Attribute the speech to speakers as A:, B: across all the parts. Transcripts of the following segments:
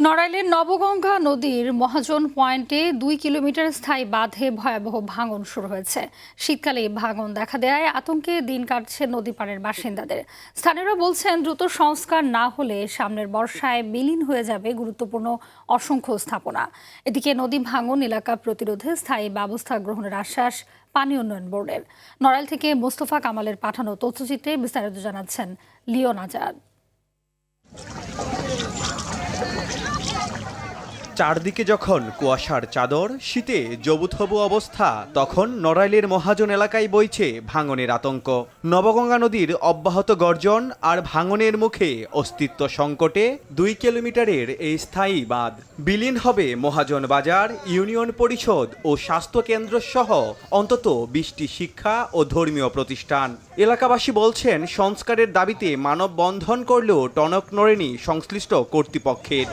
A: নড়াইলের নবগঙ্গা নদীর মহাজন পয়েন্টে ২ কিলোমিটার স্থায়ী বাঁধে ভয়াবহ ভাঙন শুরু হয়েছে। শীতকালে এই ভাঙন দেখা দেয় আতঙ্কে দিন কাটছে নদী পাড়ের বাসিন্দাদের। স্থানীয়রা বলছেন দ্রুত সংস্কার না হলে সামনের বর্ষায় বিলীন হয়ে যাবে গুরুত্বপূর্ণ অসংখ্য স্থাপনা। এদিকে নদী ভাঙন এলাকা প্রতিরোধে স্থায়ী ব্যবস্থা গ্রহণের আশ্বাস পানি উন্নয়ন বোর্ডের। নড়াইল থেকে মোস্তফা কামালের পাঠানো তথ্যচিত্রে বিস্তারিত জানাচ্ছেন লিওন আজাদ।
B: চারদিকে যখন কুয়াশার চাদর, শীতে জবুথবু অবস্থা, তখন নড়াইলের মহাজন এলাকায় বইছে ভাঙনের আতঙ্ক। নবগঙ্গা নদীর অব্যাহত গর্জন আর ভাঙনের মুখে অস্তিত্ব সংকটে ২ কিলোমিটারের এই স্থায়ী বাঁধ। বিলীন হবে মহাজন বাজার, ইউনিয়ন পরিষদ ও স্বাস্থ্য কেন্দ্র সহ অন্তত ২০টি শিক্ষা ও ধর্মীয় প্রতিষ্ঠান। এলাকাবাসী বলছেন সংস্কারের দাবিতে মানববন্ধন করলেও টনক নড়েনি সংশ্লিষ্ট কর্তৃপক্ষের।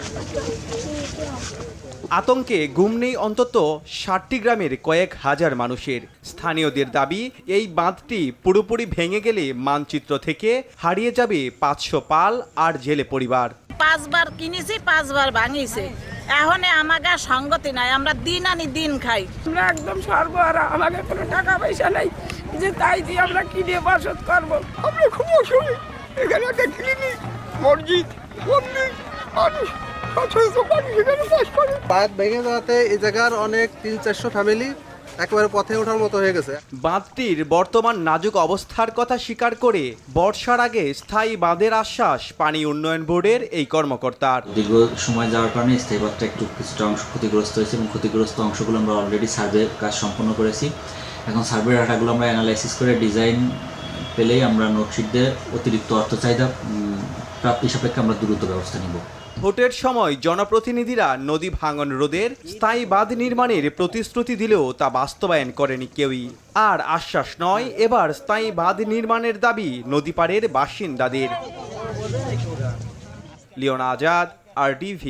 B: আতঙ্কে ঘুম নেই অন্তত ৬০টি গ্রামের কয়েক হাজার মানুষের। স্থানীয়দের দাবি, এই বাঁধটি পুরোপুরি ভেঙে গেলে মানচিত্র থেকে হারিয়ে যাবে ৫০০ পাল আর জেলে পরিবার।
C: ৫ বার কিনেছি, ৫ বার ভাঙিছে। এখন আমাকে সঙ্গতি নাই, আমরা দিন আনি দিন খাই।
D: আমরা একদম সর্বহারা, আমাকে কোনো টাকা পয়সা নাই যে তাই দিয়ে আমরা কি দিয়ে বসত করবো। আমরা খুব অসুবিধা। এখানে একটা ক্লিনিক, মসজিদ, মন্দির, মানুষ
E: বাঁধ ভেঙে যাওয়াতে এই জায়গার অনেক ৩00-৪০০ ফ্যামিলি একেবারে পথে ওঠার মতো হয়ে গেছে।
B: বাঁধটির বর্তমান নাজুক অবস্থার কথা স্বীকার করে বর্ষার আগে স্থায়ী বাঁধের আশ্বাস পানি উন্নয়ন বোর্ডের এই কর্মকর্তার।
F: দীর্ঘ সময় যাওয়ার কারণে স্থায়ী বাঁধটা একটু কিছুটা অংশ ক্ষতিগ্রস্ত হয়েছে এবং ক্ষতিগ্রস্ত অংশগুলো আমরা অলরেডি সার্ভে কাজ সম্পন্ন করেছি। এখন সার্ভে ডাটাগুলো আমরা অ্যানালাইসিস করে ডিজাইন পেলেই আমরা নোটশিট দিয়ে অতিরিক্ত অর্থ চাহিদা প্রাপ্তি সাপেক্ষে আমরা দ্রুত ব্যবস্থা নিব।
B: ভোটের সময় জনপ্রতিনিধিরা নদী ভাঙন রোধের স্থায়ী বাঁধ নির্মাণের প্রতিশ্রুতি দিলেও তা বাস্তবায়ন করেনি কেউই। আর আশ্বাস নয়, এবার স্থায়ী বাঁধ নির্মাণের দাবি নদীপাড়ের বাসিন্দাদের। লিওন আজাদ, RTV।